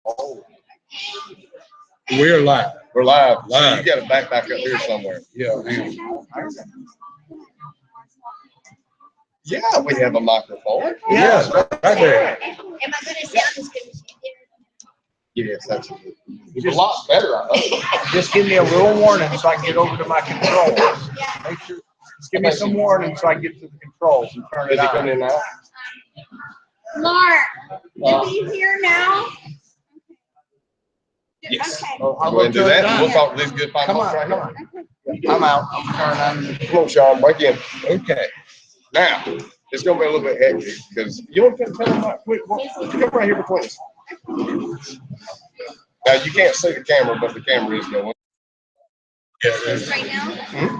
Oh, We're live. we're live. So Live. you got a backpack up here somewhere. Yeah, man. Yeah, we have a microphone. Yeah, right there. Am I going to sound as good as you Yes, that's a lot better. I hope. Just give me a little warning so I can get over to my controls. Make sure, just give me some warning so I can get to the controls and turn Is it he coming on. in now? Mark, is he here now? Yes. Okay. Oh, I'll Go ahead and do turn it that. on. We'll talk to these good five Come folks on, right come here. on. I'm out. I'm turning on. Come on, Sean, break in. Okay. Now, it's going to be a little bit hectic because you want to tell them come right here between us. Now, you can't see the camera, but the camera is going. Right now? Hmm?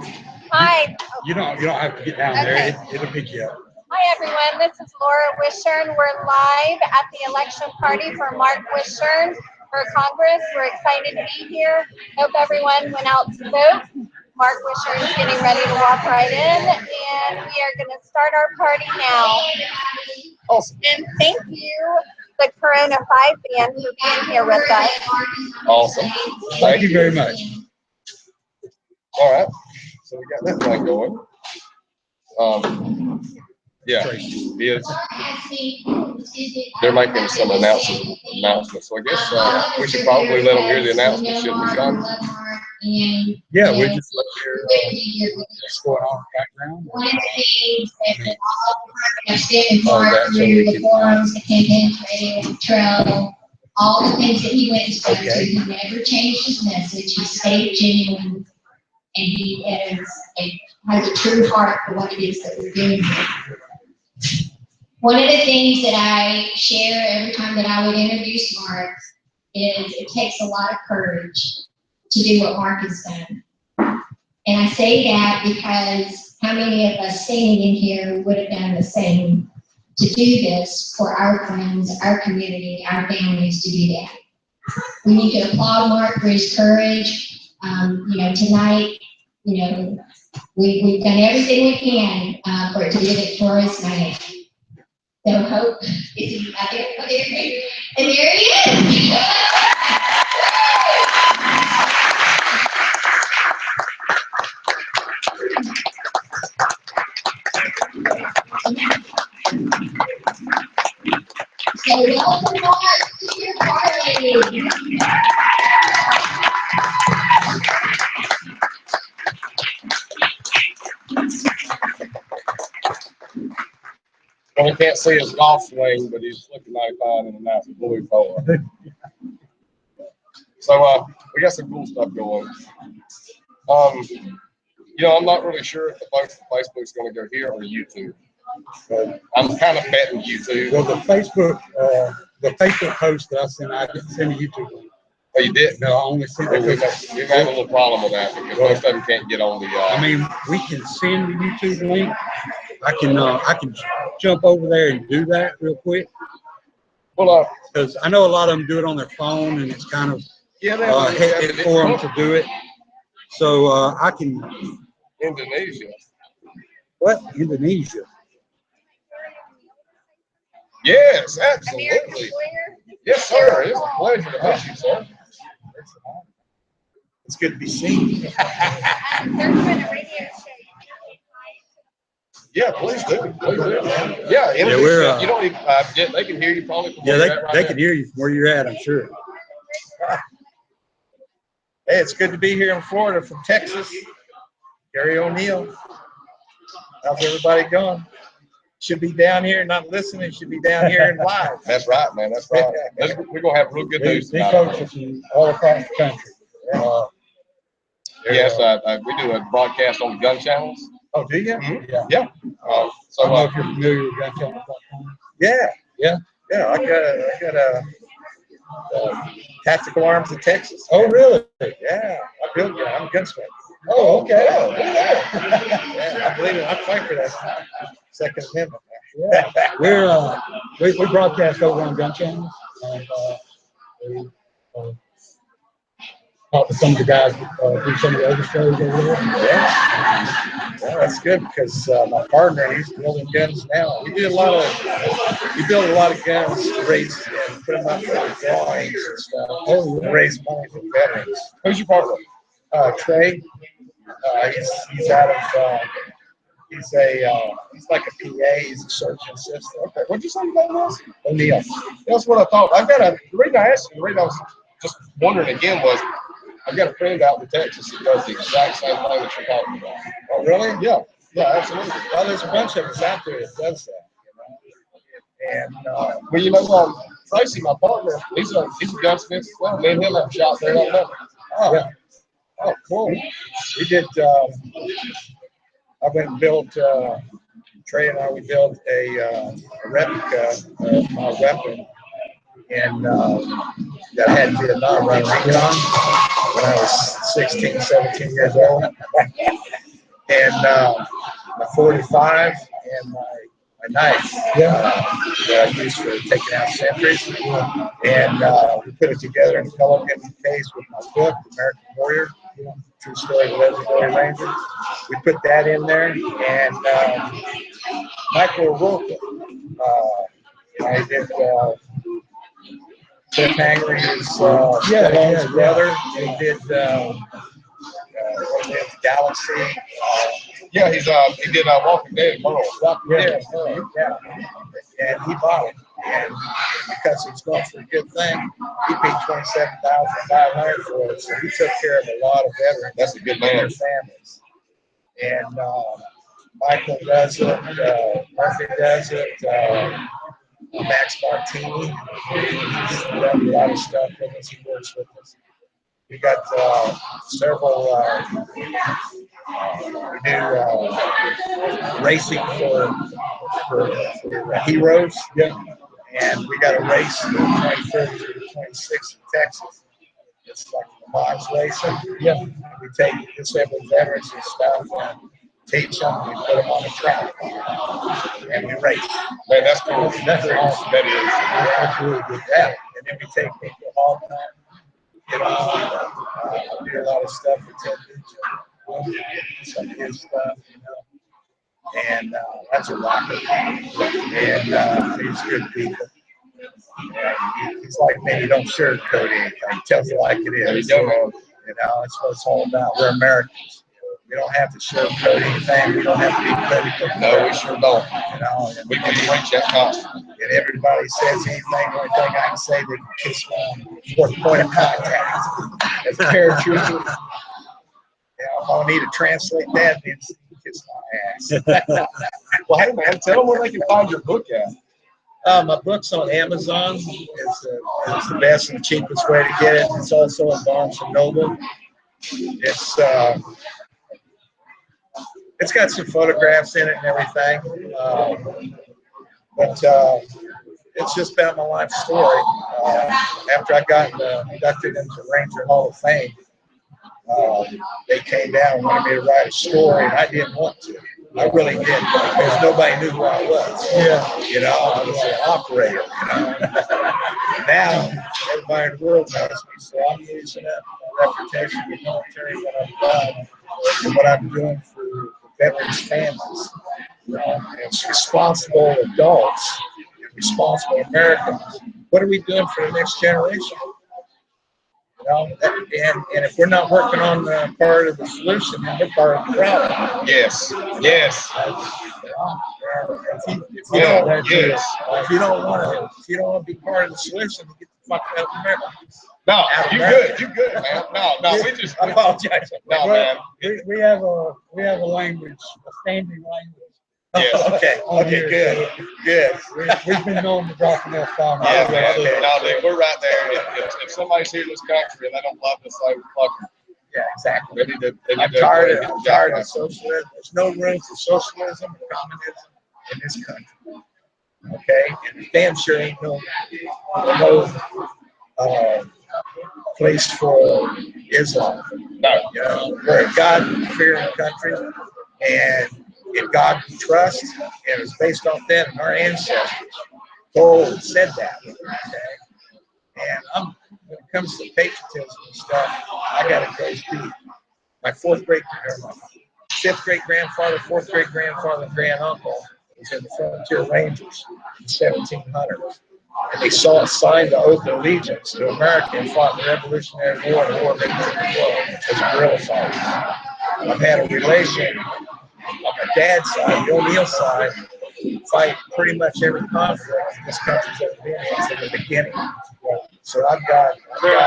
Hi. You don't have to get down there. Okay. It'll pick you up. Hi, everyone. This is Laura Wichern. We're live at the election party for Mark Wichern for Congress. We're excited to be here. Hope everyone went out to vote. Mark Wichern is getting ready to walk right in, and we are going to start our party now. Awesome. And thank you, the Corona 5 band, for being here with us. Awesome. Thank you very much. All right. So we got that thing going. Yeah, they're making some announcements. So I guess we should probably let them hear the announcement, shouldn't we, Sean? Yeah, we're just let hear what's going on in the background. One of the things that all through the forums, the campaign trail, all the things that he went and spoke to, he never changed his message. He stayed genuine, and he has a true heart for what it is that we're doing here. One of the things that I share every time that I would introduce Mark is it takes a lot of courage to do what Mark has done. And I say that because how many of us standing in here would have done the same to do this for our friends, our community, our families to do that. We need to applaud Mark for his courage. Tonight, we've done everything we can for it to be a victorious night. So hope is he out there? Okay, and there he is. So welcome Mark to your party. Well, we can't see his golf swing, but he's looking mighty fine in a nice blue polo. So we got some cool stuff going. I'm not really sure if the Facebook's going to go here or YouTube. But I'm kind of betting YouTube. Well, the Facebook post that I sent, I didn't send a YouTube link. Oh, you did? No, I only sent Well, it. we've had a little problem with that because most of them can't get on the. I mean, we can send the YouTube link. I can jump over there and do that real quick. Well, because I know a lot of them do it on their phone, and it's kind of hectic for them to do it. So I can. Indonesia. What? Indonesia? Yes, absolutely. Yes, sir. It's a pleasure to meet you, sir. It's good to be seen. They're doing a radio show. Yeah, please do. Please do. Yeah, we're, you don't even, they can hear you probably. From yeah, where you're at they right can now. hear you from where you're at, I'm sure. Hey, it's good to be here in Florida from Texas. Gary O'Neill. How's everybody going? Should be down here, not listening. Should be down here and live. That's right, man. That's right. We're gonna have real good news These tonight. folks are from all across the country. Yes, we do a broadcast on the gun channels. Oh, do you? Mm-hmm. Yeah. Yeah. I don't know if you're familiar with gunchannels.com. Yeah. Yeah. Yeah. I got a Tactical Arms in Texas. Oh, really? Yeah. I build gun. I'm a gunsmith. Oh, okay. Yeah. I believe it. I fight for that Second Amendment. Yeah. We broadcast over on gun channels, and we talk to some of the guys who do some of the other shows over there. Yeah. Well, that's good because my partner, he's building guns now. We build a lot of guns to raise and put them up for drawings and stuff. Oh, yeah. Raise money for veterans. Who's your partner? Trey. He's out of. He's like a PA. He's a surgeon assistant. Okay. What'd you say your name was? O'Neill. That's what I thought. The reason I asked you, the reason I was just wondering again was, I've got a friend out in Texas that does the exact same thing that you're talking about. Oh, really? Yeah. Yeah, absolutely. Well, there's a bunch of us out there that does that. And well, you know, Tracy, my partner, he's a gunsmith as well. Me and him have shot there on level. Oh, yeah. Oh, cool. We did. I went and built. Trey and we built a replica of my weapon, and that I had in Vietnam running recon when I was 16, 17 years old, and my 45 and my knife that I used for taking out sentries, and we put it together in a Pelican case with my book, American Warrior, True Story of the Legendary Ranger. We put that in there, and Michael O'Rourke, I did Cliffhanger, his brother. He did Galaxy. Yeah, he did Walking Dead, Merle. Walking Dead, yeah. And he bought it, and because he's going for a good thing, he paid $27,500 for it. So he took care of a lot of veterans. That's a good man. And their families. And Michael does it. Murphy does it. Max Martini. He's done a lot of stuff with us. He works with us. We got several. We do racing for heroes. Yeah. And we got a race the 23rd through the 26th in Texas. It's like the box racing. Yeah. We take disabled veterans and stuff and teach them. We put them on the track and we race. Man, that's cool. That's awesome. That is. That's really good. Yeah. And then we take people all the time. Do a lot of stuff with Ted Nugent, some of his stuff, and that's a rocker. And he's good people. And he's like me. He don't sugarcoat anything. He tells it like it is. There you go, man. That's what it's all about. We're Americans. We don't have to sugarcoat anything. We don't have to be political. No, we sure don't. And we can reach that constantly. And everybody says anything. The only thing I can say, they can kiss my fourth point of contact. As a paratrooper, if I need to translate that, then kiss my ass. Well, hey man, tell them where they can find your book at. My book's on Amazon. It's the best and cheapest way to get it. It's also in Barnes and Noble. It's got some photographs in it and everything, but it's just about my life story. After I got inducted into the Ranger Hall of Fame, they came down and wanted me to write a story, and I didn't want to. I really didn't, because nobody knew who I was. Yeah. I was an operator. Now everybody in the world knows me, so I'm using up my reputation in the military, what I've done, and what I'm doing for veterans' families. As responsible adults, and responsible Americans. What are we doing for the next generation? And if we're not working on the part of the solution, then we're part of the problem. Yes. Yes. If you don't want to be part of the solution, get the fuck out of America. No, you're good, man. No, we just I apologize. No, man. We have a language, a standing language. Yes. Okay, good. We've been known to drop an F-bomb. Yeah, man. No, dude, we're right there. If somebody's here in this country and they don't love us, say fuck them. Yeah, exactly. I'm tired of socialism. There's no room for socialism or communism in this country. Okay, and damn sure ain't no place for Islam. No. We're a God-fearing country, and in God we trust, and it's based off that, and our ancestors said that. Okay, and when it comes to patriotism and stuff, I got it goes deep. My fourth grade, fifth great grandfather, fourth great grandfather, grand uncle was in the Frontier Rangers in 1700. And they signed the oath of allegiance to America and fought in the Revolutionary War and the War of 1812 as guerrilla fighters. I've had a relation on my dad's side, the O'Neill side, fight pretty much every conflict this country's ever been in from the beginning. So I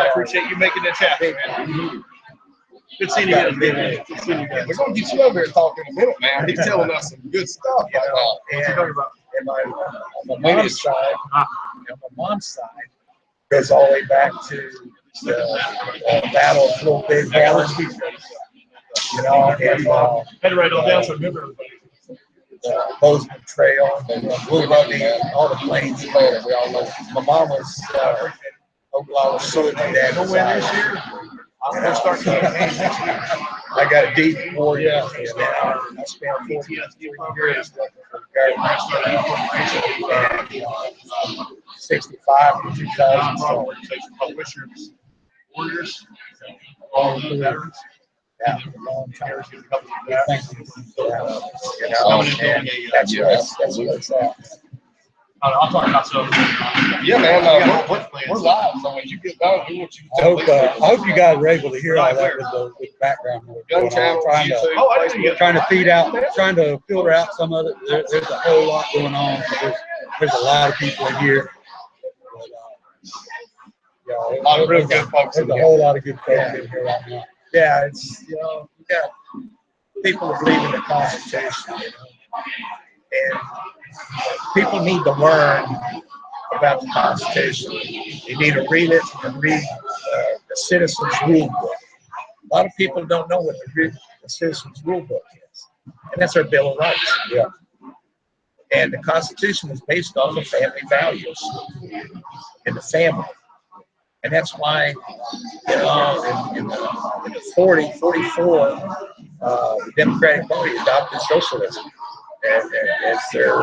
appreciate you making this happen, man. Good seeing you guys. Good seeing you guys. We're gonna get you over here talking in a minute, man. He's telling us some good stuff right now. And on my mom's side, goes all the way back to the Battle of Little Big Horn. You know, and Had to write it all down so I remember. Bozeman Trail, all the plains. We all know. My mom was Oklahoma City. My dad was I'm gonna start campaigning. I got a deep war, and I spent 40 years working for the government. And 65 to 2000. Warriors, all the veterans. Yeah, a long time. Thank you. You know, and that's what it's at. I'll talk about some. Yeah, man. We're live. So when you get done, we want you to I hope you guys were able to hear all that with the background noise Gun going on. channel, YouTube, Trying to filter out some of it. There's a whole lot going on. There's a lot of people in here. a lot of real good folks. There's a whole lot of good folks in here right now. Yeah, it's, you know, you got people who believe in the Constitution, you know, and people need to learn about the Constitution. They need to read it and read the Citizens Rule Book. A lot of people don't know what the Citizens Rule Book is, and that's our Bill of Rights. Yeah. And the Constitution is based on the family values and the family. And that's why, you know, in the 44, the Democratic Party adopted socialism as their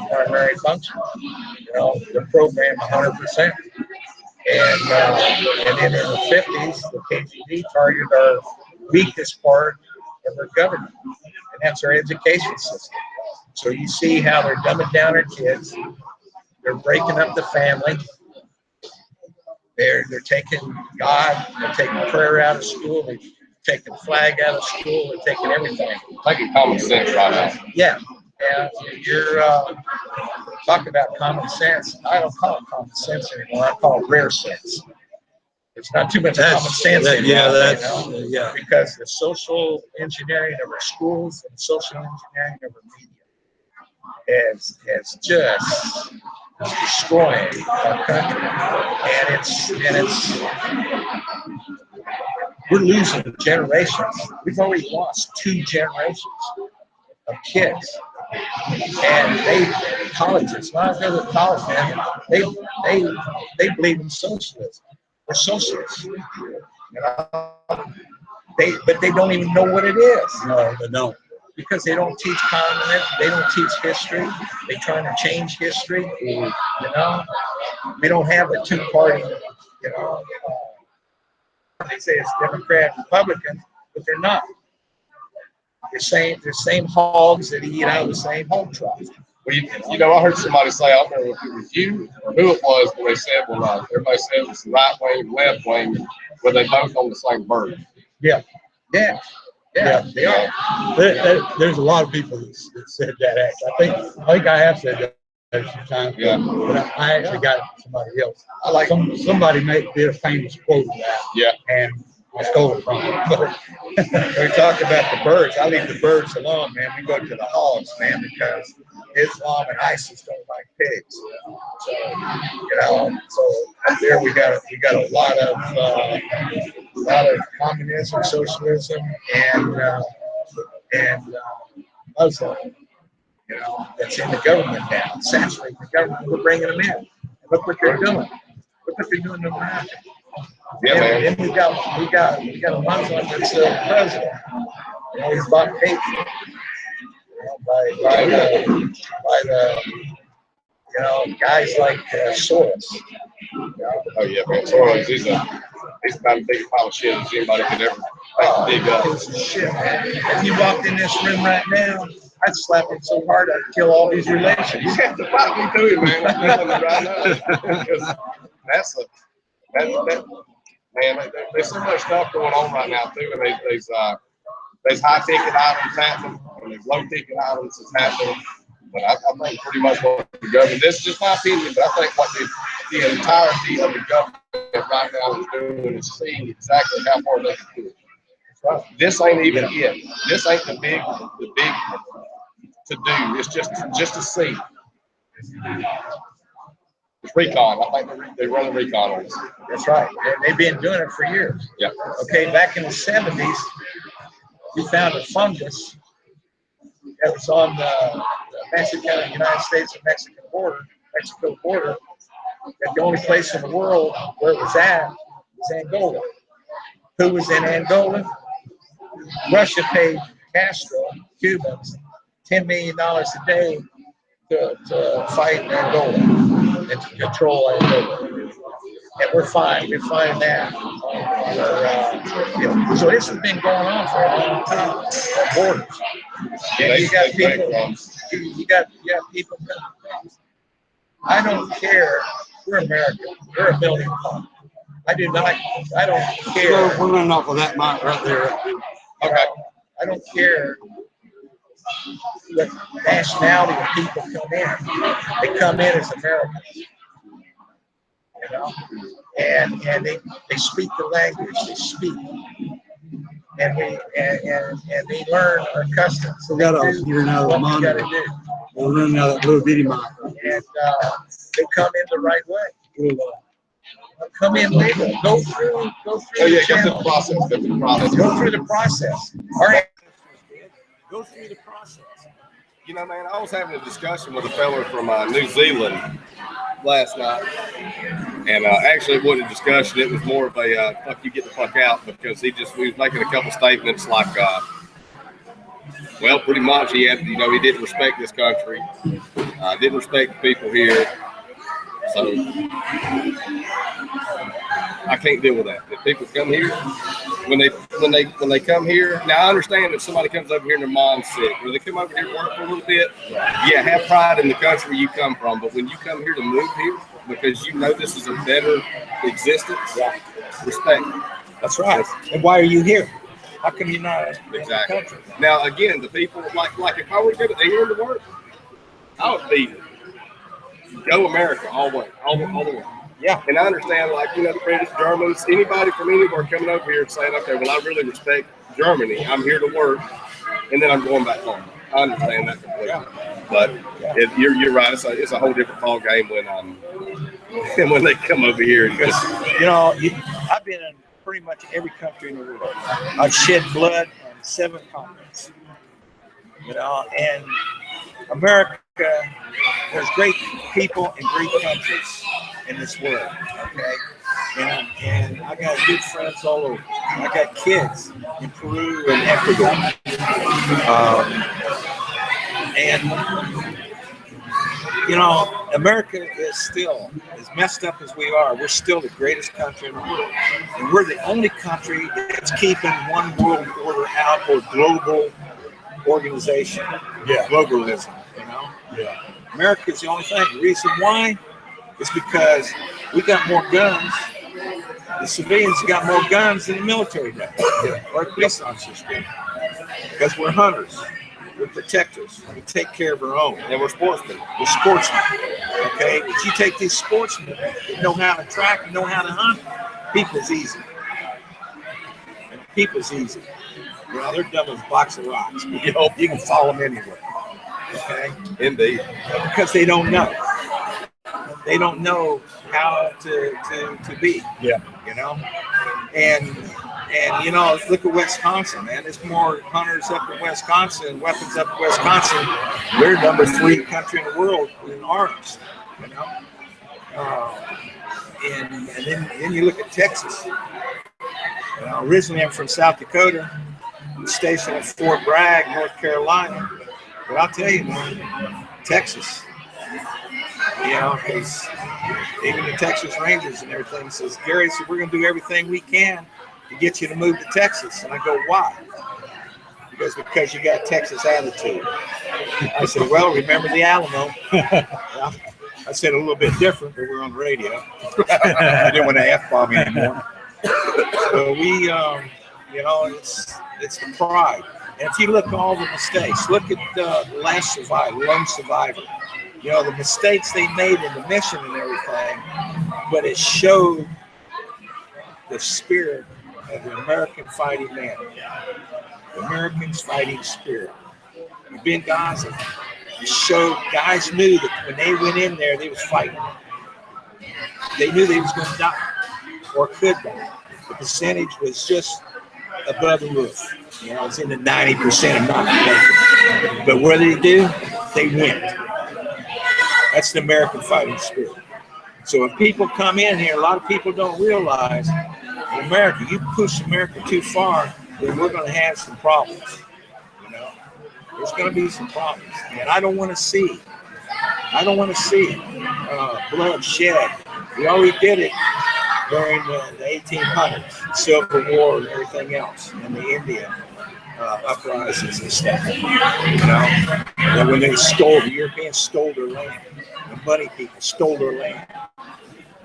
primary function. You know, their program 100%. And then in the 50s, the KGB targeted our weakest part of our government, and that's our education system. So you see how they're dumbing down our kids. They're breaking up the family. They're taking God, they're taking prayer out of school, they're taking flag out of school, they're taking everything. Taking common sense right now. Yeah, and you're talking about common sense. I don't call it common sense anymore. I call it rare sense. There's not too much common sense anymore, because the social engineering of our schools and social engineering of our media has just destroying our country, and it's we're losing generations. We've already lost 2 generations of kids, and colleges, not another college man, they believe in socialism. They're socialists, you know. But they don't even know what it is. No, they don't. Because they don't teach communism, they don't teach history. They're trying to change history. You know, we don't have a 2-party. You know, they say it's Democrat, Republican, but they're not. They're same hogs that eat out of the same hog trough. Well, you know, I heard somebody say, I don't know if it was you or who it was, but they said, well, everybody said it's the right wing, left wing, but they both on the same bird. Yeah, they are. There's a lot of people that said that. Actually, I think I have said that a few times. Yeah. But I actually got it from somebody else. I like somebody did a famous quote of that. Yeah. And I stole it from them. We talk about the birds. I leave the birds alone, man. We go to the hogs, man, because Islam and ISIS don't like pigs. So, you know, up there we got a lot of communism, socialism, and Muslim, you know, that's in the government now. Saturating the government. We're bringing them in. Look what they're doing. Look what they're doing to America. Yeah, man. Then we got a Muslim that's the president. You know, he's bought paid for, you know, by the you know, guys like Soros. You know? Oh yeah, man. Soros, He's about a big pile of shit as anybody could ever dig up. Shit, man. If you walked in this room right now, I'd slap him so hard I'd kill all these relations. You have to fight me through it, man. I'm telling you right now. Because man, there's so much stuff going on right now too, and there's high ticket items happening, and there's low ticket items that's happening. But I think pretty much what the government, this is just my opinion, but I think what the entirety of the government right now is doing is seeing exactly how far they can do it. Right. This ain't even it. This ain't the big to do. It's just to see. It's recon. I think they run the recon on us. That's right. And they've been doing it for years. Yeah. Okay, back in the 70s, we found a fungus that was on the Mexican, United States and Mexico border. And the only place in the world where it was at was Angola. Who was in Angola? Russia paid Castro, Cubans, $10 million a day to fight in Angola and to control Angola. And we're fine. We're fine now. So this has been going on for a long time on borders. Yeah, you got people. You got people coming across. I don't care. We're American. We're a melting pot. I don't care. We're running off of that mic right there. Okay. I don't care what nationality of people come in. They come in as Americans. You know? And they speak the language, they speak. And they learn our customs. We got to hear now the monitor. We're running out of that little bitty mic. And they come in the right way. Come in later. Go through Oh yeah, the channel. go through the process. Go through the process. All right. Go through the process. You know, man, I was having a discussion with a fella from New Zealand last night, and actually it wasn't a discussion. It was more of a fuck you, get the fuck out, because we was making a couple statements like, well, pretty much he didn't respect this country, didn't respect the people here, so I can't deal with that. If people come here, when they come here, now I understand if somebody comes over here and their mom's sick, or they come over here to work for a little bit, yeah, have pride in the country you come from. But when you come here to move here because you know this is a better existence, respect. That's right. And why are you here? How come you're not in the country? Now again, the people like if I were to go to England to work, I would be go America all the way, all the way. Yeah. And I understand, like, the British, Germans, anybody from anywhere coming over here and saying, okay, well, I really respect Germany. I'm here to work, and then I'm going back home. I understand that completely. Yeah. But you're right. It's a whole different ball game when they come over here. Because, I've been in pretty much every country in the world. I've shed blood on 7 continents. And America, there's great people and great countries in this world, okay? And I got good friends all over. I got kids in Peru and Ecuador. America is still, as messed up as we are, we're still the greatest country in the world. And we're the only country that's keeping one world order out, or global organization. Yeah. Globalism, Yeah. America is the only thing. The reason why is because we got more guns. The civilians got more guns than the military does, or police officers do. Because we're hunters, we're protectors, we take care of our own, and we're sportsmen. We're sportsmen, okay? If you take these sportsmen that know how to track, know how to hunt, people's easy. And people's easy. They're dumb as a box of rocks. You can follow them anywhere. Okay? Indeed. Because they don't know. They don't know how to be. Yeah. And look at Wisconsin, man. There's more hunters up in Wisconsin, weapons up in Wisconsin. We're number 3 country in the world in arms. And then you look at Texas. Originally I'm from South Dakota. I'm stationed at Fort Bragg, North Carolina. But I'll tell you, man, Texas, even the Texas Rangers and everything, says, Gary, so we're going to do everything we can to get you to move to Texas. And I go, why? He goes, because you got Texas attitude. I said, well, remember the Alamo. I said a little bit different, but we're on the radio. I didn't want to F-bomb anymore. So we, you know, it's the pride. And if you look at all the mistakes, look at Last Survivor, Lone Survivor. You know, the mistakes they made in the mission and everything, but it showed the spirit of the American fighting man. The Americans fighting spirit. You've been Gaza. It showed guys knew that when they went in there, they was fighting. They knew they was going to die or could die. The percentage was just above the roof. You know, it's in the 90% of not making. But what did they do? They went. That's the American fighting spirit. So if people come in here, a lot of people don't realize in America, you push America too far, then we're going to have some problems. You know, there's going to be some problems, and I don't want to see. I don't want to see blood shed. We already did it during the 1800s, Civil War, and everything else, and the Indian uprisings and stuff. You know, and when they stole, the Europeans stole their land. The money people stole their land.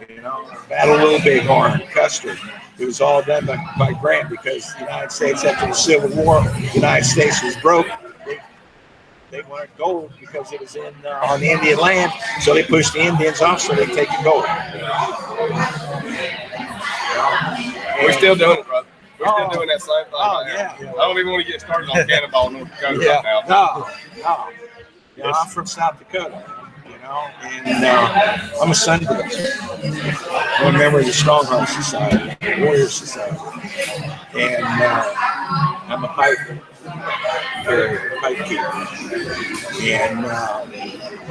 You know, Battle of Little Bighorn, Custer. It was all done by Grant because the United States, after the Civil War, the United States was broke. They wanted gold because it was in on the Indian land, so they pushed the Indians off so they take the gold. We're still doing it, brother. We're still doing that same thing. Oh, yeah. I don't even want to get started on Cannonball, North Dakota right now. No. You know, I'm from South Dakota, you know, and I'm a Sunburst. I'm a member of the Strongheart Society, Warrior Society, and I'm a piper, pipe keeper. And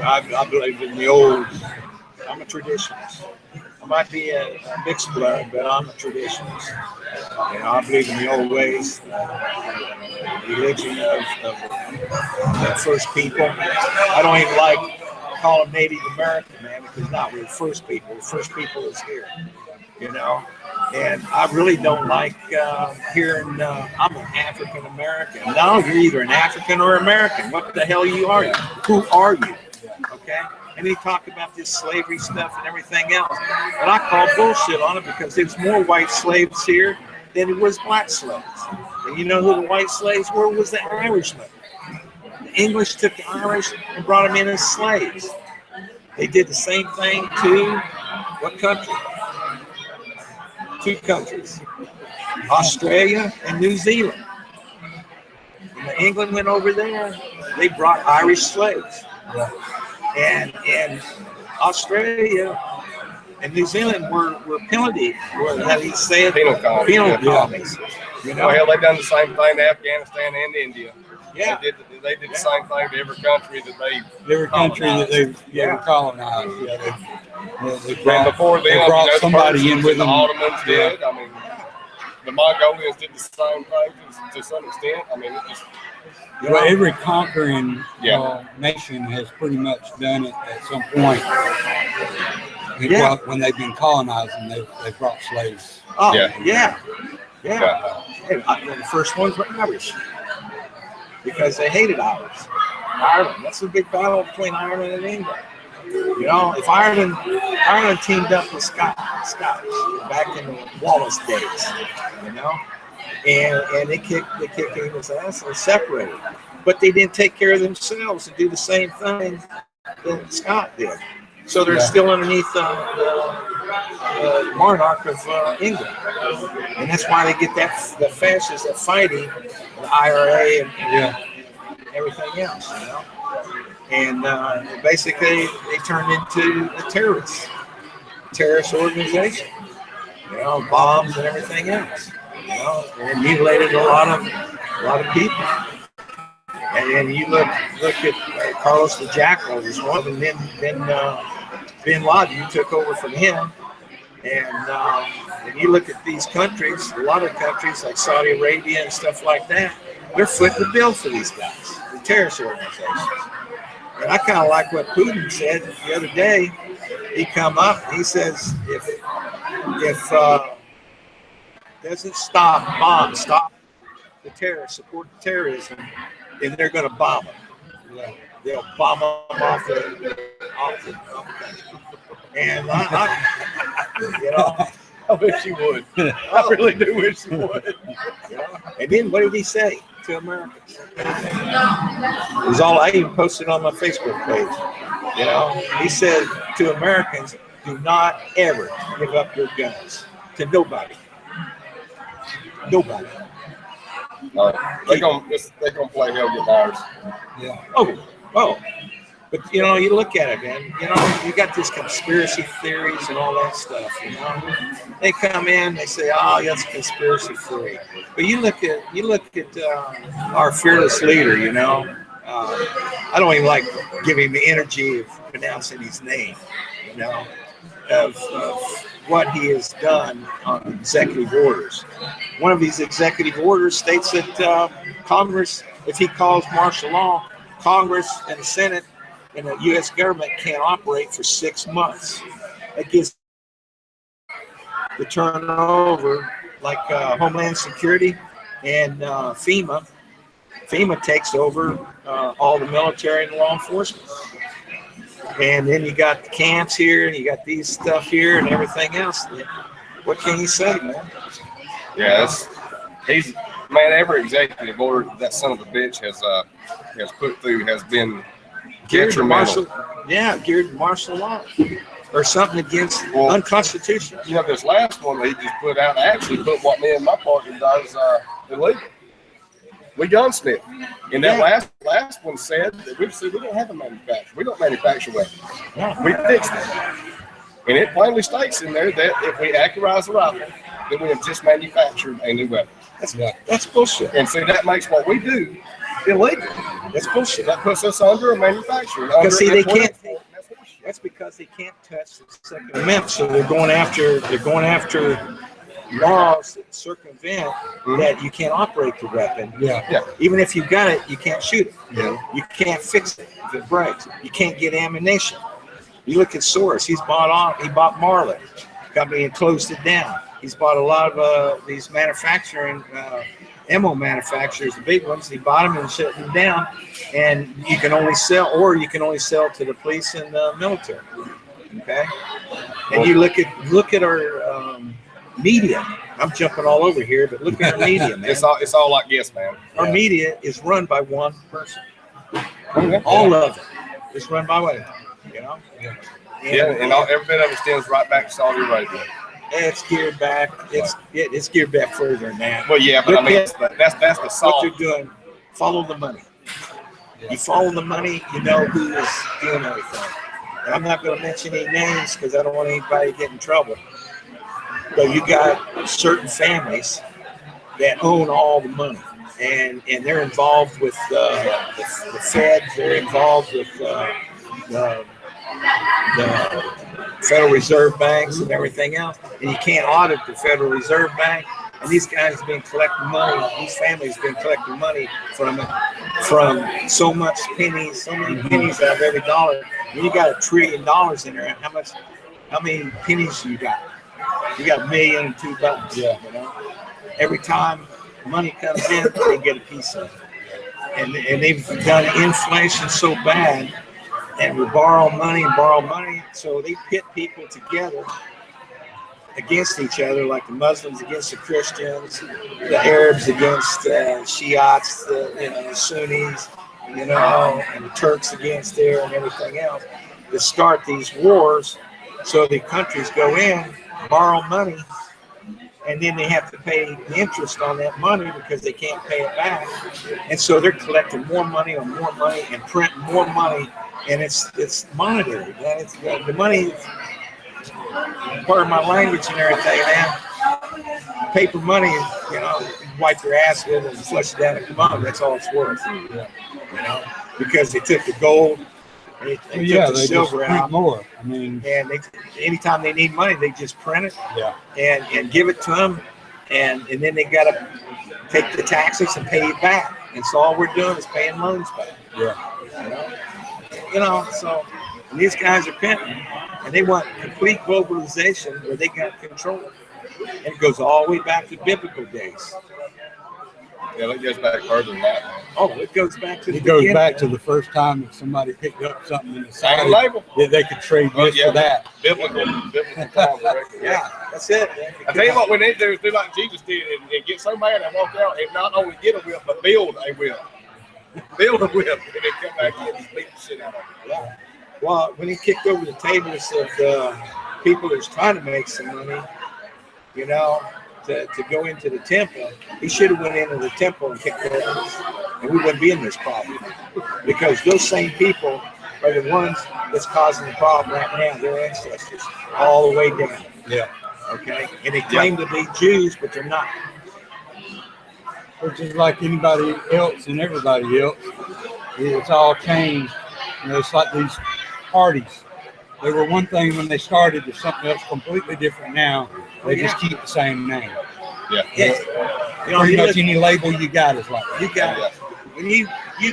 I believe in the old, I'm a traditionalist. I might be a mixed blood, but I'm a traditionalist. You know, I believe in the old ways, religion of the first people. I don't even like call them Native American, man, because not we're the first people. The first people is here, you know. And I really don't like hearing I'm an African American. No, you're either an African or American. What the hell are you? Who are you? Okay. And they talk about this slavery stuff and everything else. But I call bullshit on it because there's more white slaves here than it was black slaves. And you know who the white slaves were? Was the Irishmen. The English took the Irish and brought them in as slaves. They did the same thing to what country? Two countries, Australia and New Zealand. When England went over there, they brought Irish slaves. And Australia and New Zealand were penalty, how do you say it? Penal colonies. You know, well, they done the same thing to Afghanistan and India. Yeah, they did the same thing to every country that they colonized. They brought somebody in with them. The Ottomans did. I mean, the Mongolians did the same thing to some extent. I mean, it just. Well, every conquering nation has pretty much done it at some point. When they've been colonizing, they brought slaves. Oh, yeah. And the first ones were Irish because they hated Irish. Ireland. That's a big battle between Ireland and England. You know, if Ireland teamed up with Scottish back in the Wallace days, you know. And they kicked England's ass and separated. But they didn't take care of themselves and do the same thing that Scott did. So they're still underneath the monarch of England. And that's why they get the fascists that fighting the IRA and everything else, you know. And basically they turned into a terrorist organization, you know, bombs and everything else. You know, and mutilated a lot of people. And you look at Carlos the Jackal was one, and then Bin Laden, you took over from him. And you look at these countries, a lot of countries like Saudi Arabia and stuff like that, they're footing the bill for these guys, the terrorist organizations. And I kind of like what Putin said the other day. he come up. He says, if doesn't stop the terrorists, support the terrorism, then they're going to bomb them. They'll bomb them off the country. And I wish you would. I really do wish you would. And then what did he say to Americans? It was all I even posted on my Facebook page. He said to Americans, do not ever give up your guns to nobody. Nobody. They're gonna play hell get ours. Yeah. Oh. But you look at it, man. You got these conspiracy theories and all that stuff. They come in, they say, "Oh, that's a conspiracy theory." But you look at our fearless leader. I don't even like giving him the energy of pronouncing his name. Of what he has done on executive orders. One of these executive orders states that Congress, if he calls martial law, Congress and the Senate and the U.S. government can't operate for 6 months. That gives the turnover, like Homeland Security and FEMA. FEMA takes over all the military and law enforcement. And then you got the camps here, and you got these stuff here, and everything else. What can you say, man? Yeah, every executive order that son of a bitch has put through has been detrimental. Geared to martial law or something against unconstitutional. This last one that he just put out actually put what me and my partner does illegal. We gunsmith. And that last one said that we don't have a manufacturer. We don't manufacture weapons. Yeah. We fix them. And it plainly states in there that if we accurize the rifle, then we have just manufactured a new weapon. That's bullshit. And see, that makes what we do illegal. That's bullshit. That puts us under a manufacturer. Because they can't. That's because they can't touch the Second Amendment. So they're going after laws that circumvent that you can't operate the weapon. Yeah. Even if you've got it, you can't shoot it. Yeah. You can't fix it if it breaks. You can't get ammunition. You look at Soros. He bought Marlin company and closed it down. He's bought a lot of these manufacturing ammo manufacturers, the big ones. He bought them and shut them down. And you can only sell to the police and the military. Okay. And you look at our media. I'm jumping all over here, but look at our media, man. It's all like yes, man. Our media is run by one person. All of it is run by one. And every bit of it stems right back to Saudi Arabia. It's geared back. It's geared back further than that. Well, yeah, but that's the salt. What you're doing, follow the money. You follow the money, you know who is doing everything. And I'm not going to mention any names because I don't want anybody to get in trouble. But you got certain families that own all the money, and they're involved with the Fed. They're involved with the Federal Reserve banks and everything else. And you can't audit the Federal Reserve Bank. And these guys have been collecting money. These families have been collecting money from so many pennies out of every dollar. When you got $1 trillion in there, how many pennies you got? You got $1 million and $2. Yeah. Every time money comes in, they get a piece of it. And they've done inflation so bad, and we borrow money, so they pit people together against each other, like the Muslims against the Christians, the Arabs against Shiites, the Sunnis, and the Turks against there and everything else, to start these wars. So the countries go in, borrow money, and then they have to pay the interest on that money because they can't pay it back. And so they're collecting more money and printing more money, and it's monetary. Man. The money is part of my language and everything, man. Paper money is, wipe your ass with and flush it down and come on. That's all it's worth. Because they took the gold. They took the silver out. More. And anytime they need money, they just print it and give it to them, and then they got to take the taxes and pay it back. And so all we're doing is paying loans back. Yeah. So and these guys are printing. And they want complete globalization where they got control. And it goes all the way back to biblical days. Yeah, it goes back further than that. Oh, it goes back to the It goes beginning. back to the first time that somebody picked up something in the Same side label. that they could trade this for that. Biblical Yeah, that's it, man. I tell you what we need to do is do like Jesus did and get so mad and walk out and not only get a whip, but build a whip. Build a whip and then come back in and beat the shit out of it. Yeah. Well, when he kicked over the tables of the people that was trying to make some money, you know, to go into the temple, he should have went into the temple and kicked over, and we wouldn't be in this problem. Because those same people are the ones that's causing the problem right now, their ancestors, all the way down. Yeah. Okay? And they claim to be Jews, but they're not. Which is like anybody else and everybody else. It's all changed. You know, it's like these parties. They were one thing when they started, there's something else completely different now. They just keep the same name. Yeah. You know, Pretty much any label you got is like that. You got it. When you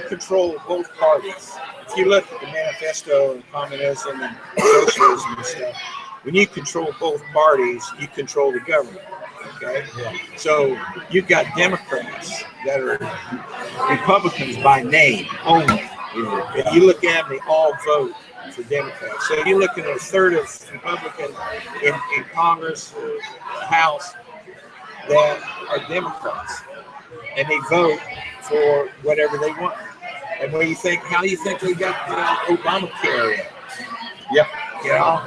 control both parties, if you look at the manifesto and communism and socialism and stuff, when you control both parties, you control the government. Okay? Yeah. So you've got Democrats that are Republicans by name only. If you look at them, they all vote for Democrats. So you're looking at a third of Republicans in Congress, House, that are Democrats. And they vote for whatever they want. And when you think, how do you think we got Obamacare in? Yeah. You know,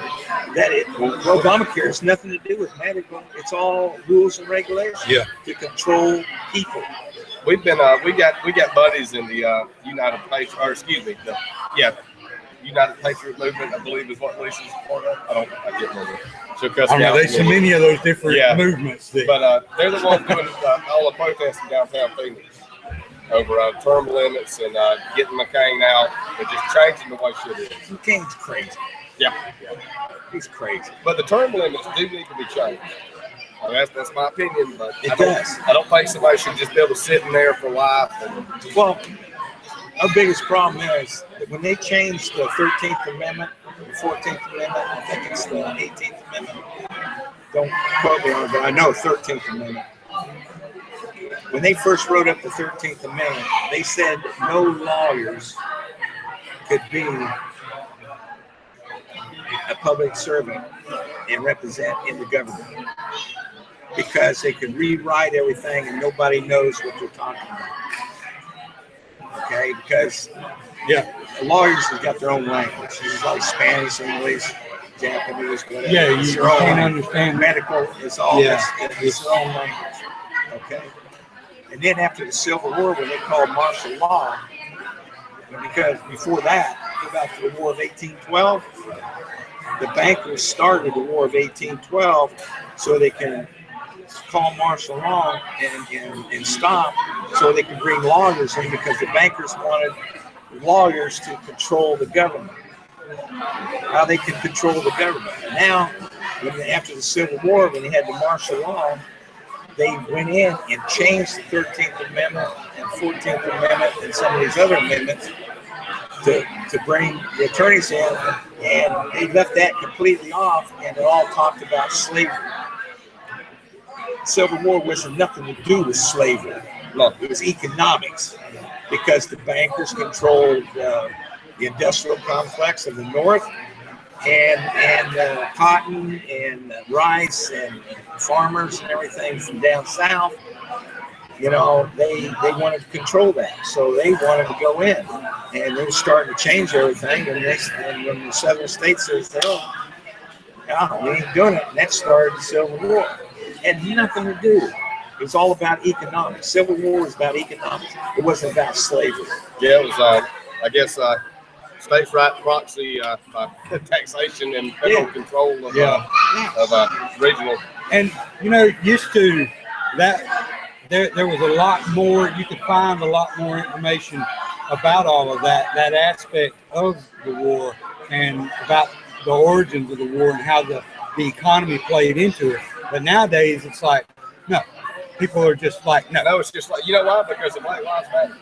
Obamacare has nothing to do with medical. It's all rules and regulations to control people. We've been we got buddies in the United Patriot Movement, I believe is what Lisa's part of. I can't remember. I know there's so many of those different movements. But they're the ones doing all the protesting downtown Phoenix over term limits and getting McCain out and just changing the way shit is. McCain's crazy. Yeah. He's crazy. But the term limits do need to be changed. That's my opinion, but I don't think somebody should just be able to sit in there for life. Well, our biggest problem is that when they changed the 13th Amendment, the 14th Amendment, I think it's the 18th Amendment. Don't quote me on it, but I know 13th Amendment. When they first wrote up the 13th Amendment, they said no lawyers could be a public servant and represent in the government because they could rewrite everything and nobody knows what they're talking about. Okay, because lawyers have got their own language. It's like Spanish, English, Japanese, whatever. Yeah, you can't understand. Medical is all it's their own language. Okay. And then after the Civil War, when they called martial law, because before that, go back to the War of 1812, the bankers started the War of 1812 so they can call martial law and stop so they could bring lawyers in because the bankers wanted lawyers to control the government. How they could control the government. Now, after the Civil War, when they had the martial law, they went in and changed the 13th Amendment and 14th Amendment and some of these other amendments to bring the attorneys in, and they left that completely off, and it all talked about slavery. Civil War was nothing to do with slavery. Look, it was economics because the bankers controlled the industrial complex of the North and cotton and rice and farmers and everything from down south. You know, they wanted to control that, so they wanted to go in, and they were starting to change everything. And when the Southern states says, "Oh, no, we ain't doing it," and that started the Civil War. It had nothing to do. It was all about economics. Civil War was about economics. It wasn't about slavery. Yeah, it was. I guess states' right proxy taxation and federal control of regional. And you know, used to that. There was a lot more, you could find a lot more information about all of that aspect of the war and about the origins of the war and how the economy played into it. But nowadays, it's like, no, people are just like, no. No, it's just like, you know why? Because of Black Lives Matter.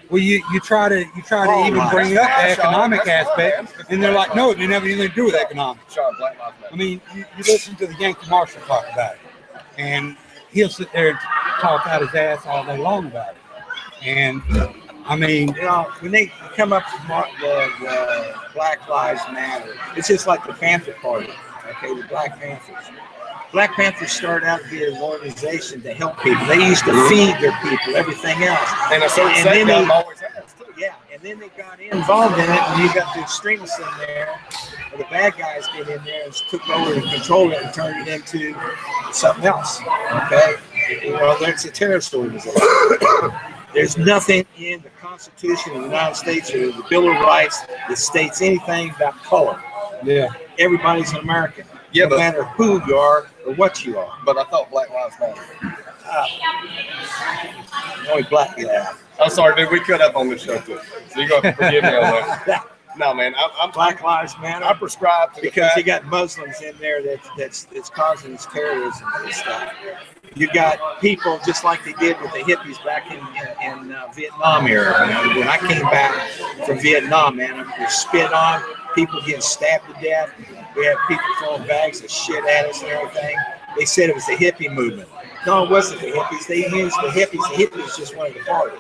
Well, you try to even bring up the economic aspect, and they're like, no, it didn't have anything to do with economics. I mean, you listen to the Yankee Marshal talk about it, and he'll sit there and talk out his ass all day long about it. And I mean, you know, when they come up to the Black Lives Matter, it's just like the Panther Party, okay, the Black Panthers. Black Panthers started out to be an organization to help people. They used to feed their people, everything else. And a certain sector always has too. Yeah, and then they got involved in it, and you got the extremists in there, or the bad guys get in there and took over and controlled it and turned it into something else. Okay, you know, there's a terrorist organization. There's nothing in the Constitution of the United States or the Bill of Rights that states anything about color. yeah. Everybody's an American. Yeah, no matter who you are or what you are. But I thought Black Lives Matter. Only black people. I'm sorry, dude. We cut up on this show too, so you're gonna have to forgive me on that. No, man. I'm Black Lives Matter. I prescribe to because you got Muslims in there that's causing this terrorism and stuff. You got people just like they did with the hippies back in Vietnam era. You know, when I came back from Vietnam, man, we spit on, people getting stabbed to death. We had people throwing bags of shit at us and everything. They said it was the hippie movement. No, it wasn't the hippies. They used the hippies. The hippies just wanted to party.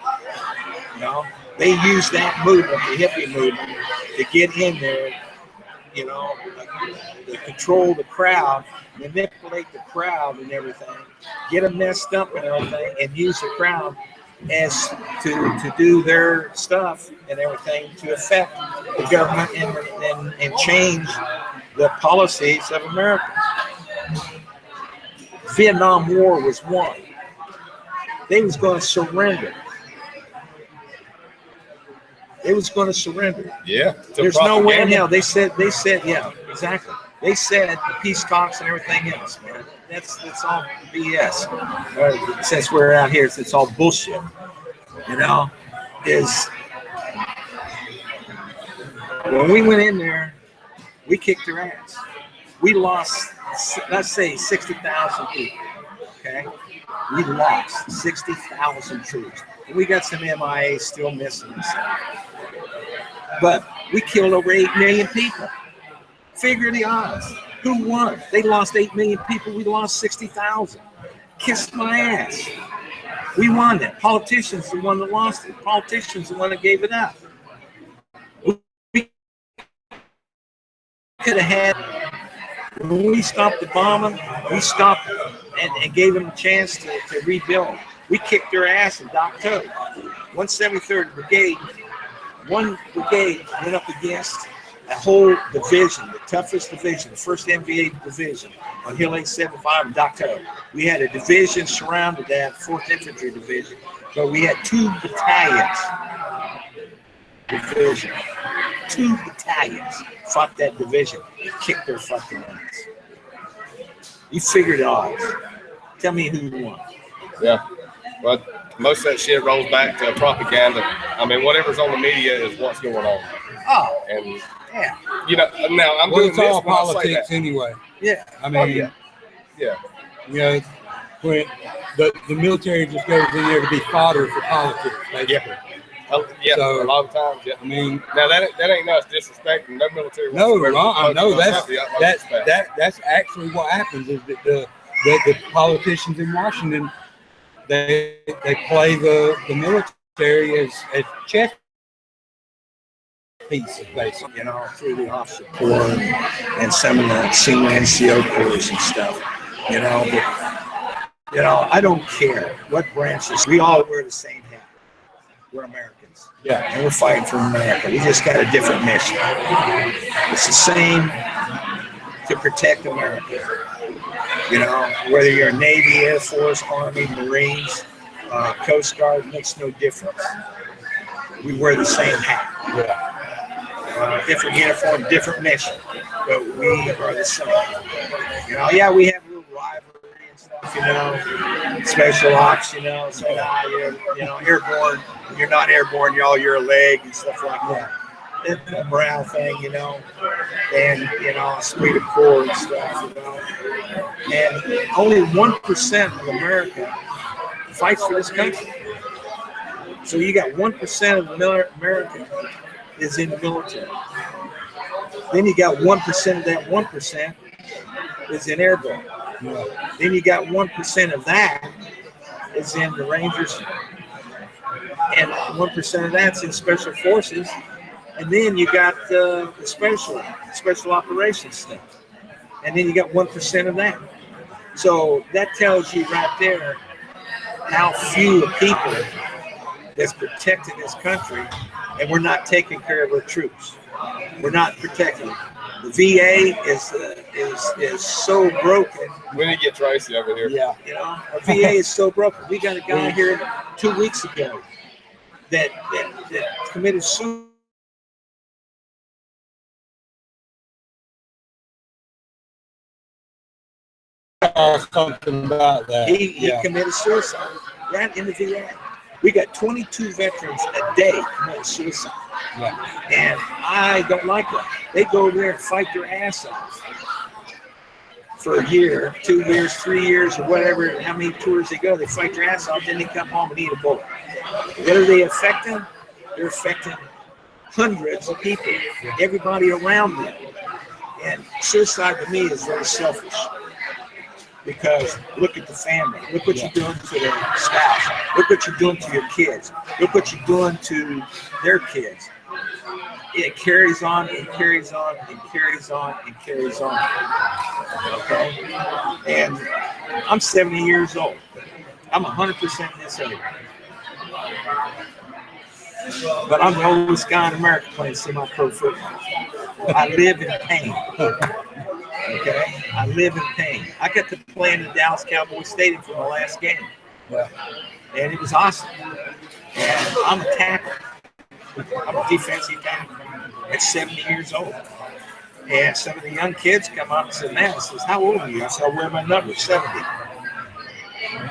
You know, they used that movement, the hippie movement, to get in there, you know, to control the crowd, manipulate the crowd and everything, get them messed up and everything, and use the crowd as to do their stuff and everything to affect the government and change the policies of America. Vietnam War was won. They was going to surrender. They was going to surrender. Yeah. There's no way in hell. They said, yeah, exactly. They said the peace talks and everything else, man. That's all BS. Since we're out here, it's all bullshit. You know, is when we went in there, we kicked their ass. We lost, let's say, 60,000 people. Okay, we lost 60,000 troops. We got some MIA still missing and stuff. But we killed over 8 million people. Figure the odds. Who won? They lost 8 million people. We lost 60,000. Kiss my ass. We won it. Politicians the one that lost it. Politicians the one that gave it up. We could have had, when we stopped the bombing, we stopped and gave them a chance to rebuild. We kicked their ass in October. 173rd Brigade, one brigade went up against a whole division, the toughest division, the 1st MVA division on Hill 875 in October. We had a division surrounded that, 4th Infantry Division, but we had 2 battalions. Division. 2 battalions fought that division and kicked their fucking ass. You figured it out. Tell me who won. Yeah. Well, most of that shit rolls back to propaganda. I mean, whatever's on the media is what's going on. Oh. And, yeah. You know, now I'm well, doing it's this all when I say politics that. anyway. Yeah. I mean, yeah. You know, when the military just goes in there to be fodder for politics, basically. Yeah, So, a lot of times. Yeah. I mean, now that ain't us disrespecting no military. no, whatsoever. that's actually what happens is that the politicians in Washington they play the military as chess pieces, basically. You know, through the officer corps and some of the senior NCO corps and stuff. You know, but you know, I don't care what branches. We all wear the same hat. We're Americans. Yeah. And we're fighting for America. We just got a different mission. It's the same to protect America. You know, whether you're Navy, Air Force, Army, Marines, Coast Guard, makes no difference. We wear the same hat. Yeah. Different uniform, different mission, but we are the same. You know, yeah, we have a little rivalry and stuff, you know, special ops, you know, so you're, you know, airborne, you're not airborne, you're a leg and stuff like that. It's a morale thing, you know, and, you know, esprit de corps and stuff, you know. And only 1% of America fights for this country. So you got 1% of America is in the military. Then you got 1% of that 1% is in airborne. Then you got 1% of that is in the Rangers, and 1% of that's in special forces. And then you got the special operations stuff. And then you got 1% of that. So that tells you right there how few people that's protecting this country, and we're not taking care of our troops. We're not protecting them. The VA is so broken. We didn't get Tracy over here. Yeah, you know, our VA is so broken. We got a guy here 2 weeks ago that committed suicide. Something about that. He committed suicide right in the VA. We got 22 veterans a day commit suicide. Yeah. And I don't like that. They go there and fight their ass off for a year, 2 years, 3 years, or whatever, how many tours they go. They fight their ass off, then they come home and eat a bullet. What are they affecting? They're affecting hundreds of people, everybody around them. And suicide to me is very selfish. Because look at the family. Look what you're doing to their spouse. Look what you're doing to your kids. Look what you're doing to their kids. It carries on and carries on and carries on and carries on. Okay? And I'm 70 years old. I'm 100% disabled. But I'm the oldest guy in America playing semi-pro football. I live in pain. Okay, I live in pain. I got to play in the Dallas Cowboys Stadium for my last game. Yeah. And it was awesome. And I'm a tackle. I'm a defensive tackle at 70 years old. And some of the young kids come up and say, man, I says, how old are you? I said, I wear my number, 70.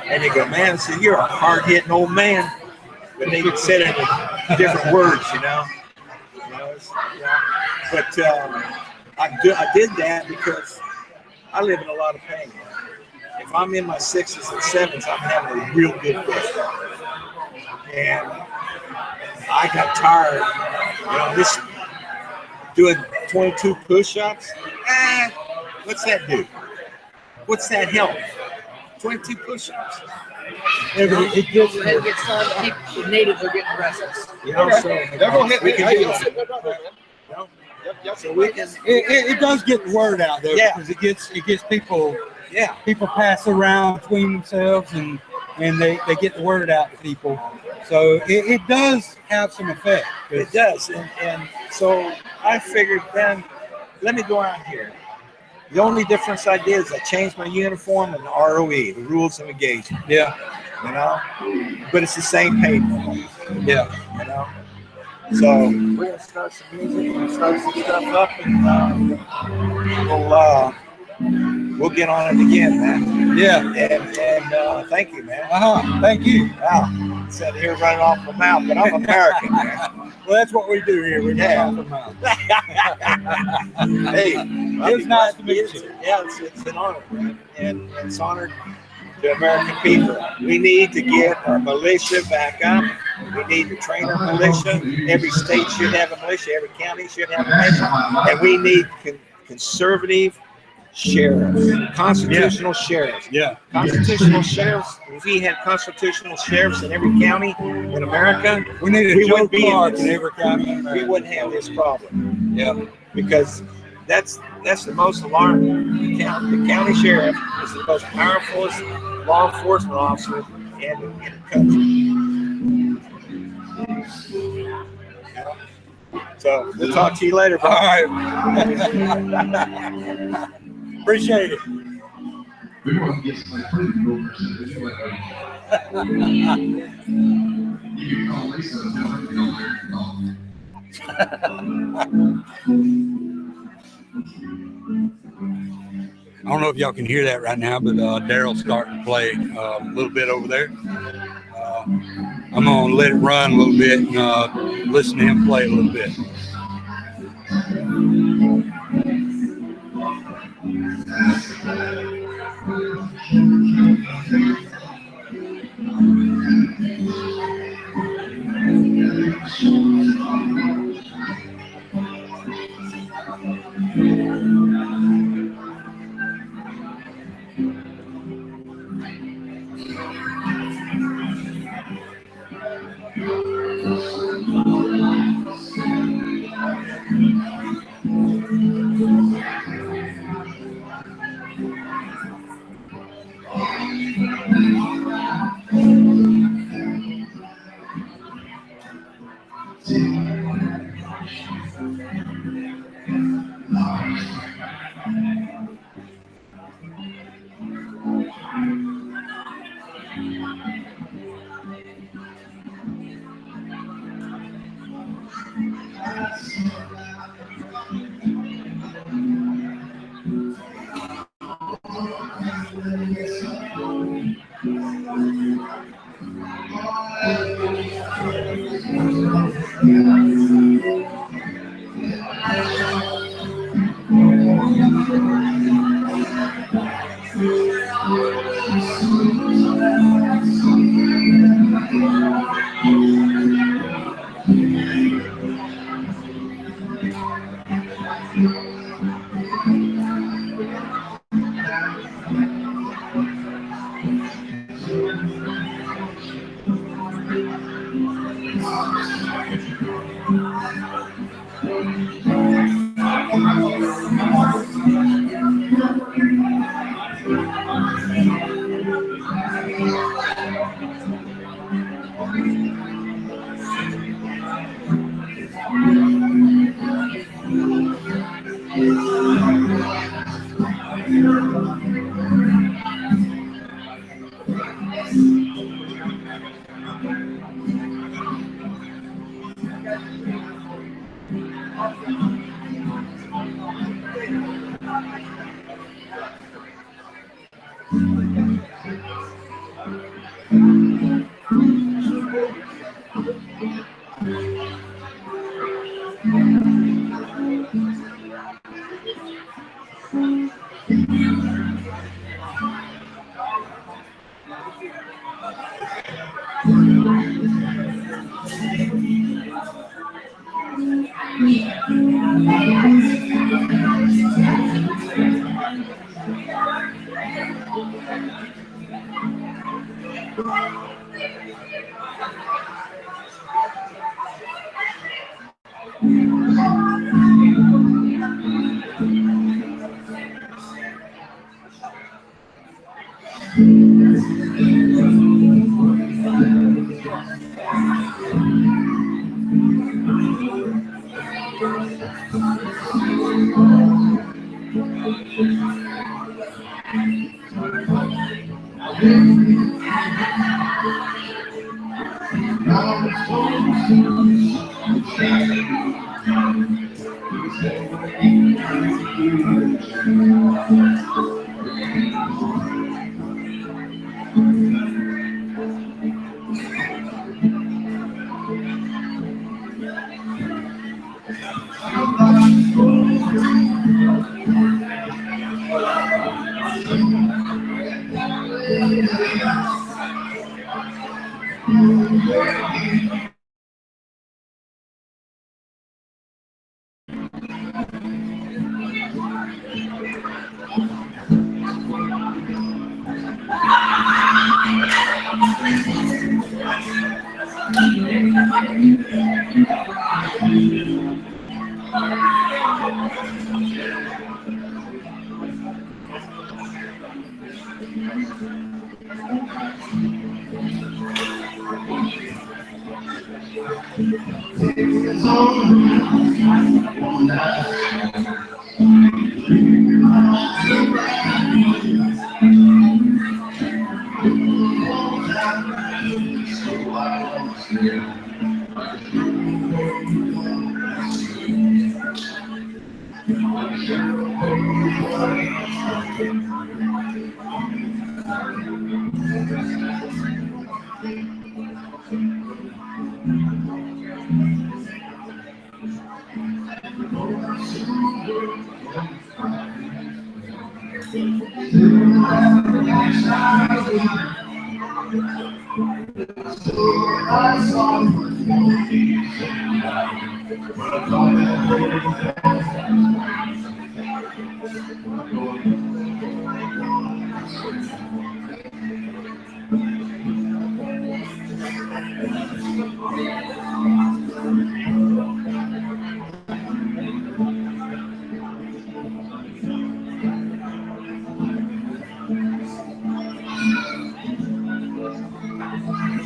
And they go, man, I said, you're a hard-hitting old man. But they said it in different words, you know. But I did that because I live in a lot of pain. If I'm in my 6s and 7s, I'm having a real good day. And I got tired, you know, this doing 22 push-ups. What's that do? What's that help? 22 push-ups. It gets The natives are getting restless. You know, so They're gonna hit me. Hey, you'll sit right there, man. Yep. So we can. it does get the word out there, Yeah. because it gets people. Yeah. People pass around between themselves, and they get the word out to people. So it does have some effect. It does, and so I figured then, let me go out here. The only difference I did is I changed my uniform and the ROE, the rules of engagement. Yeah. You know, but it's the same paper. Yeah. You know, so we're gonna start some music and start some stuff up, and we'll get on it again, man. Yeah. And thank you, man. Thank you. Wow, said here running off my mouth, but I'm American, man. Well, that's what we do here. We Yeah. talk about. Hey, It's nice to meet you. Yeah, it's an honor, man. And it's honored to American people. We need to get our militia back up. We need to train our militia. Every state should have a militia. Every county should have a militia. And we need conservative sheriffs, constitutional sheriffs. Yeah. Constitutional sheriffs. If we had constitutional sheriffs in every county in America, We need a we Joe wouldn't be Clark in in every county. we wouldn't have this problem. Yeah. Because that's the most alarming. The county sheriff is the most powerful law enforcement officer in the country. So we'll talk to you later, bro. All right. Appreciate it. We want to get some pretty brokers. You can call Lisa and tell her to go there and call. I don't know if y'all can hear that right now, but Daryl's starting to play a little bit over there. I'm going to let it run a little bit and listen to him play a little bit.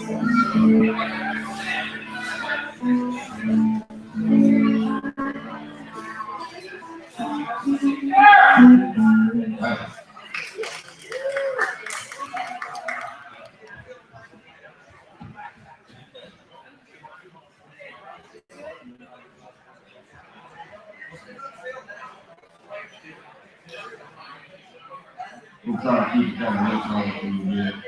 We'll try to keep the conversation on for you here.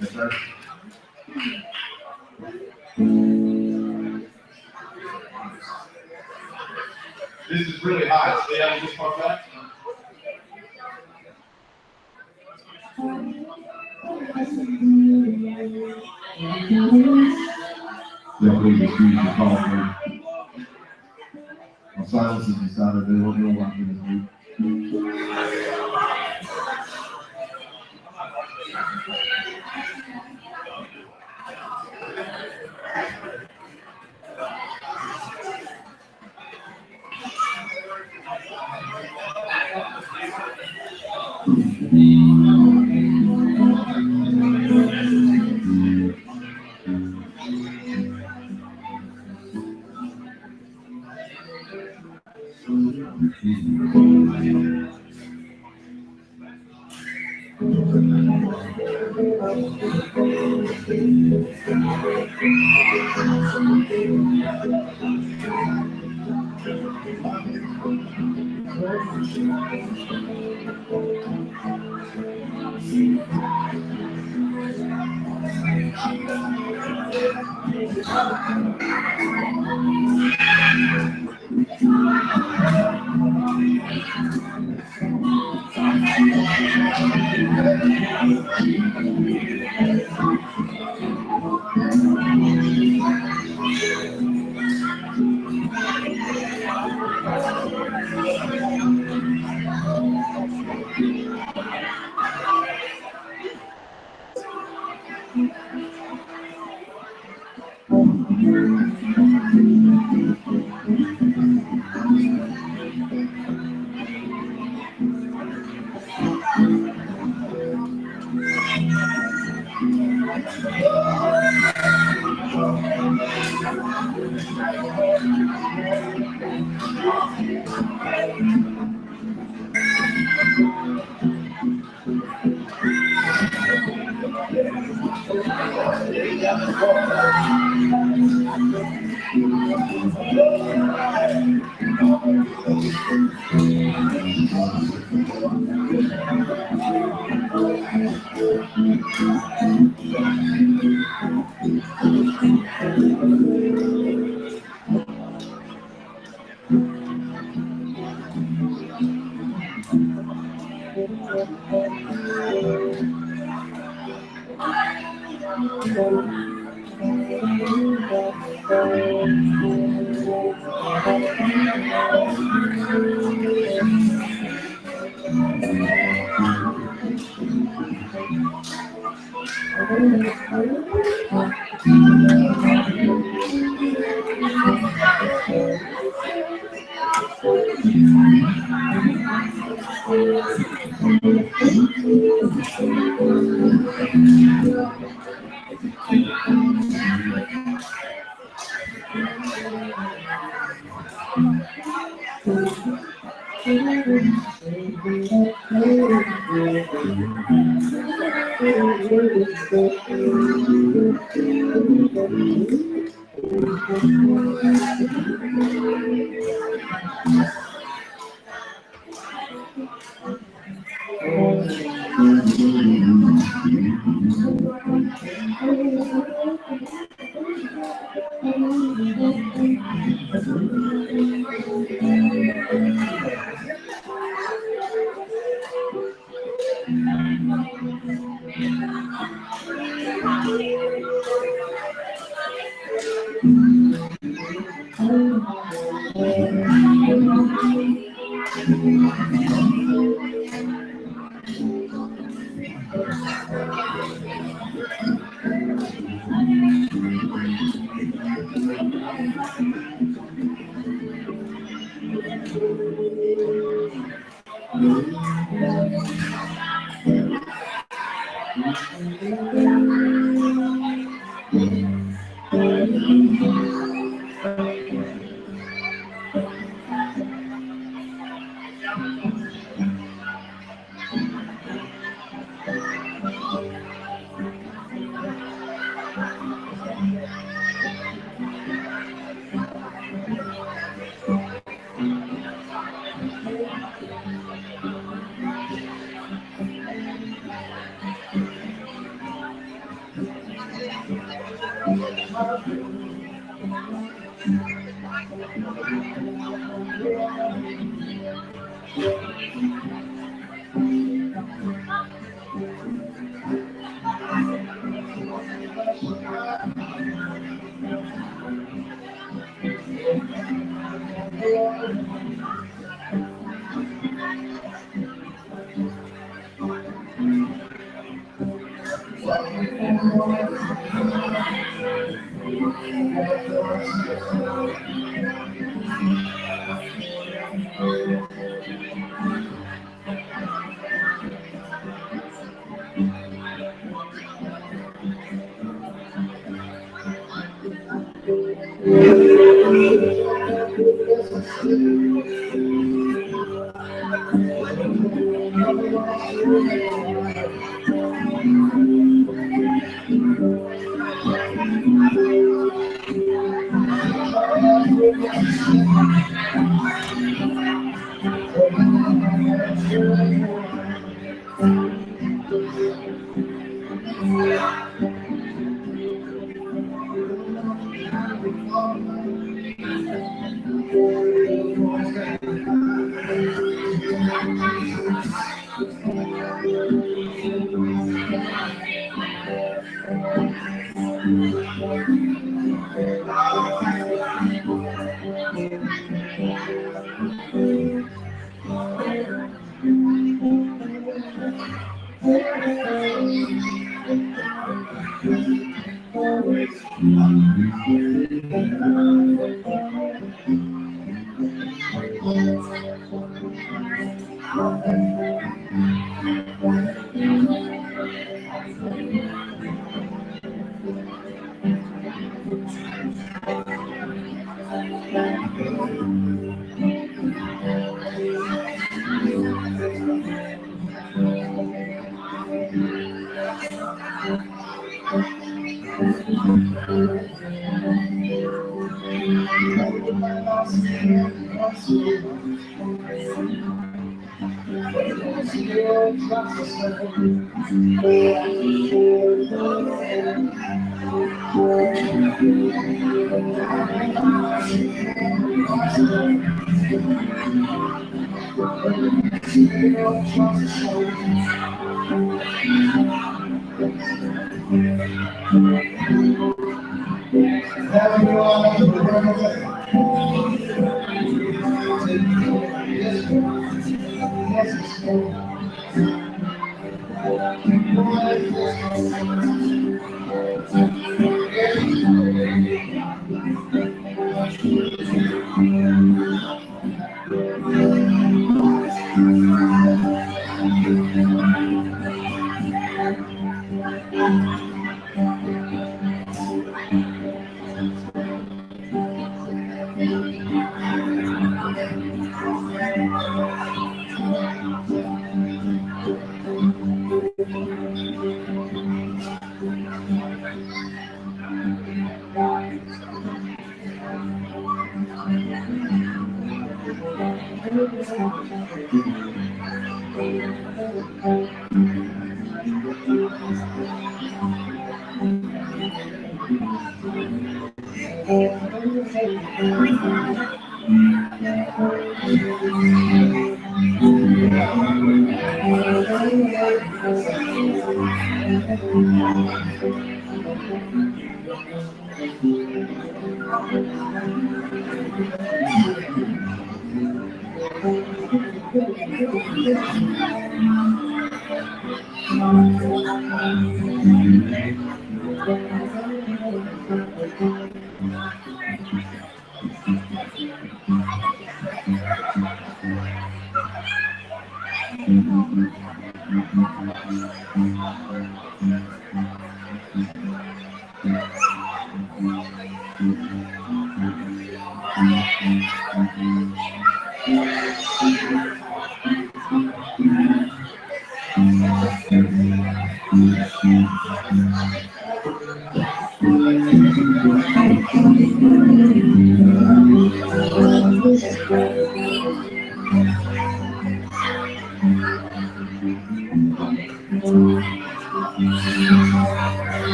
Yes, sir. This is really high. See how you just park that? Yeah, please excuse the call. My silence has decided they don't know what I'm going to do.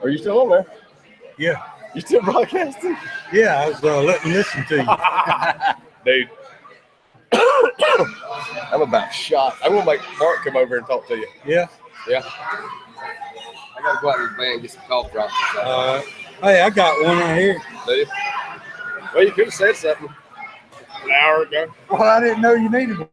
Are you still on there? Yeah. You still broadcasting? Yeah, I was letting you listen to you. Dude. I'm about shot. I'm gonna make Mark come over and talk to you. Yeah. Yeah. I gotta go out in the van and get some cough drops. Hey, I got one right here. Do you? Well, you could have said something an hour ago. Well, I didn't know you needed one.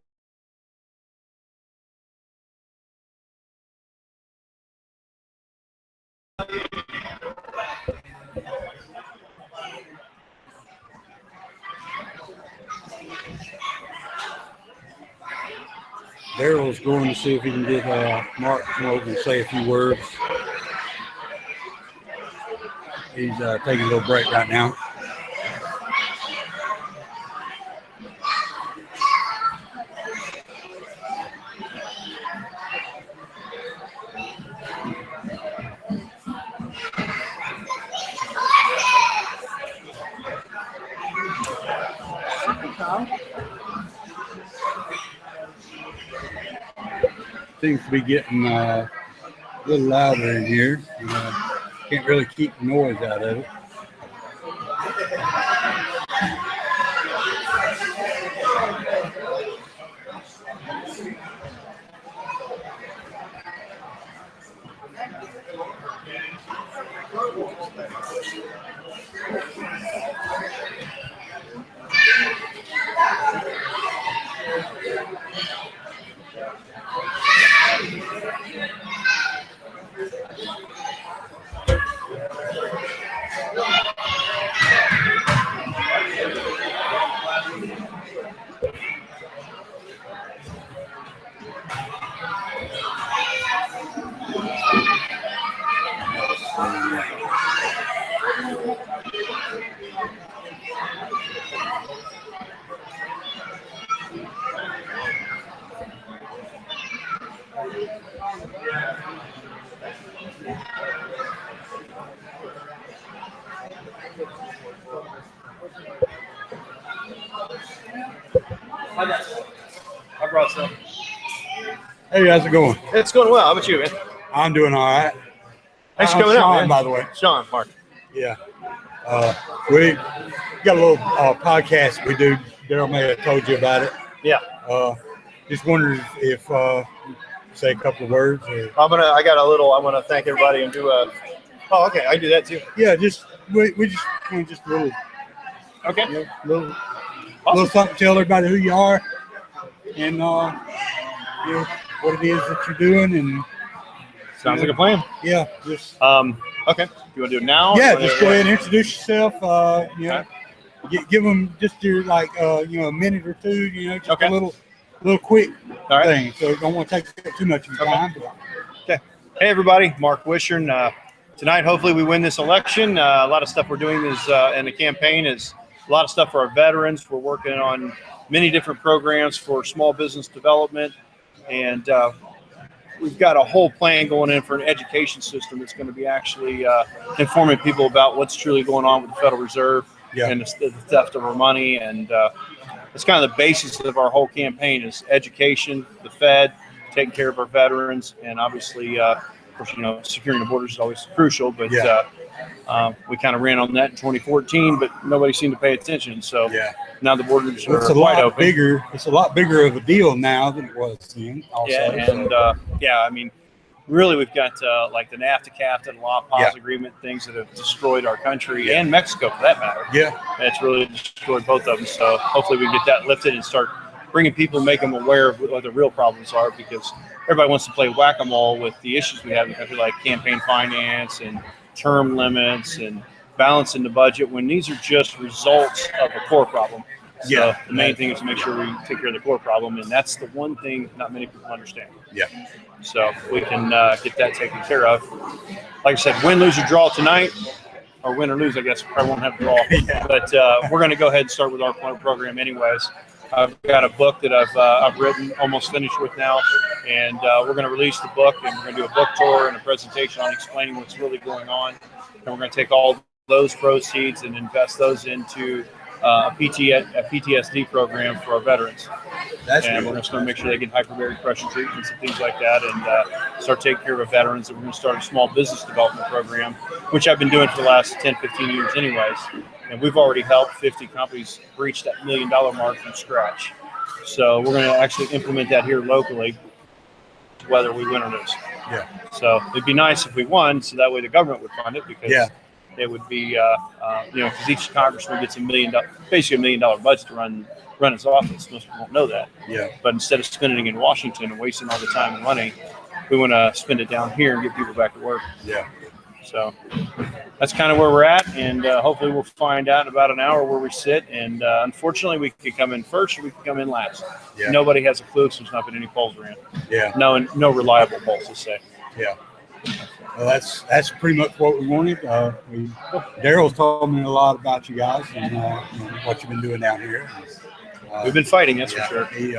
Daryl's going to see if he can get Mark to come over and say a few words. He's taking a little break right now. Seems to be getting a little louder in here. Can't really keep the noise out of it. I brought some. Hey, how's it going? It's going well. How about you, man? I'm doing all right. Thanks for I'm coming out, Sean, man. by the way. Sean, Mark. Yeah. We got a little podcast we do. Daryl may have told you about it. Yeah. Just wondered if say a couple of words. Or, I want to thank everybody and do a. Oh, okay. I do that too. yeah, we just a little. Okay. You know, little something. Tell everybody who you are, and you know what it is that you're doing, and sounds like a plan. Yeah. Just. Okay. You want to do it now? Yeah. Just go ahead and introduce yourself. You know, give them just your a minute or two. You know, just a little quick thing. So don't want to take too much of your time. Okay. Hey everybody, Mark Wichern. Tonight, hopefully, we win this election. A lot of stuff we're doing is in the campaign is a lot of stuff for our veterans. We're working on many different programs for small business development, and we've got a whole plan going in for an education system that's going to be actually informing people about what's truly going on with the Federal Reserve and the theft of our money. And it's kind of the basis of our whole campaign is education, the Fed, taking care of our veterans, and obviously, of course, securing the borders is always crucial. But we kind of ran on that in 2014, but nobody seemed to pay attention. So now the borders are wide open. It's a lot bigger of a deal now than it was then. Also. Yeah, and I mean, really, we've got like the NAFTA, and Law Pause agreement, things that have destroyed our country and Mexico for that matter. Yeah, it's really destroyed both of them. So hopefully we can get that lifted and start bringing people, make them aware of what the real problems are, because everybody wants to play whack-a-mole with the issues we have in the country, like campaign finance and term limits and balancing the budget, when these are just results of a core problem. So the main thing is to make sure we take care of the core problem, and that's the one thing not many people understand. Yeah. So we can get that taken care of. Like I said, win, lose, or draw tonight, or win or lose, I guess. Probably won't have a draw. But we're going to go ahead and start with our program anyways. I've got a book that I've written, almost finished with now, and we're going to release the book, and we're going to do a book tour and a presentation on explaining what's really going on. And we're going to take all those proceeds and invest those into a PTSD program for our veterans. We're going to start make sure they get hyperbaric pressure treatments and things like that, and start taking care of our veterans. And we're going to start a small business development program, which I've been doing for the last 10, 15 years anyways. And we've already helped 50 companies reach that $1 million mark from scratch. So we're going to actually implement that here locally, whether we win or lose. Yeah. So it'd be nice if we won, so that way the government would fund it, because it would be, because each congressman gets basically $1 million budget to run his office. Most people won't know that. Yeah. But instead of spending it in Washington and wasting all the time and money, we want to spend it down here and get people back to work. Yeah. So that's kind of where we're at, and hopefully we'll find out in about an hour where we sit. And unfortunately, we could come in first or we could come in last. Yeah. Nobody has a clue, so there's not been any polls around. Yeah. No reliable polls to say. Yeah. Well, that's pretty much what we wanted. Daryl's told me a lot about you guys and what you've been doing down here. We've been fighting, that's for sure. He,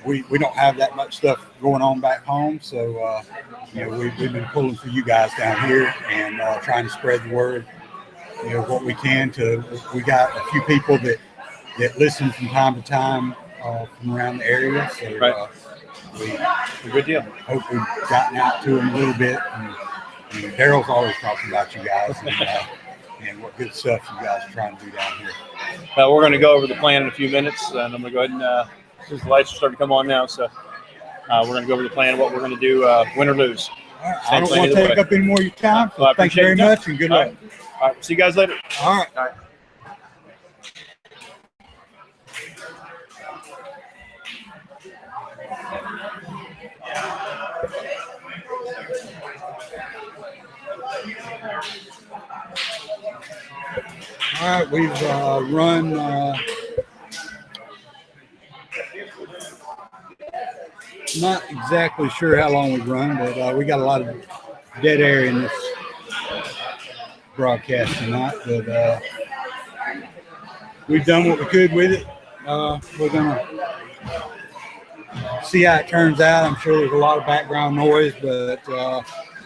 we don't have that much stuff going on back home, so we've been pulling for you guys down here and trying to spread the word. What we can to. We got a few people that listen from time to time from around the area, so right. A good deal. Hope we've gotten out to them a little bit. And Daryl's always talking about you guys and what good stuff you guys are trying to do down here. We're going to go over the plan in a few minutes, and I'm going to go ahead and since the lights are starting to come on now, so we're going to go over the plan, what we're going to do, win or lose. All right. I don't want to take up any more of your time. So thank you very much, and good luck. All right. See you guys later. All right. All right. All right, we've run not exactly sure how long we've run, but we got a lot of dead air in this broadcast tonight. But we've done what we could with it. We're gonna see how it turns out. I'm sure there's a lot of background noise, but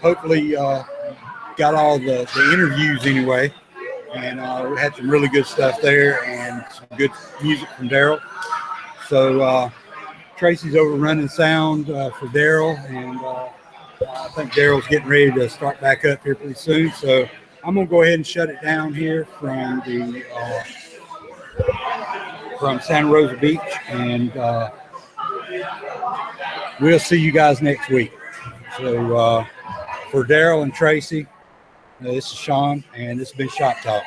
hopefully got all the interviews anyway. And we had some really good stuff there and some good music from Daryl. So Tracy's over running sound for Daryl, and I think Daryl's getting ready to start back up here pretty soon. So I'm gonna go ahead and shut it down here from the from Santa Rosa Beach, and we'll see you guys next week. So for Daryl and Tracy, this is Sean, and this has been Shop Talk.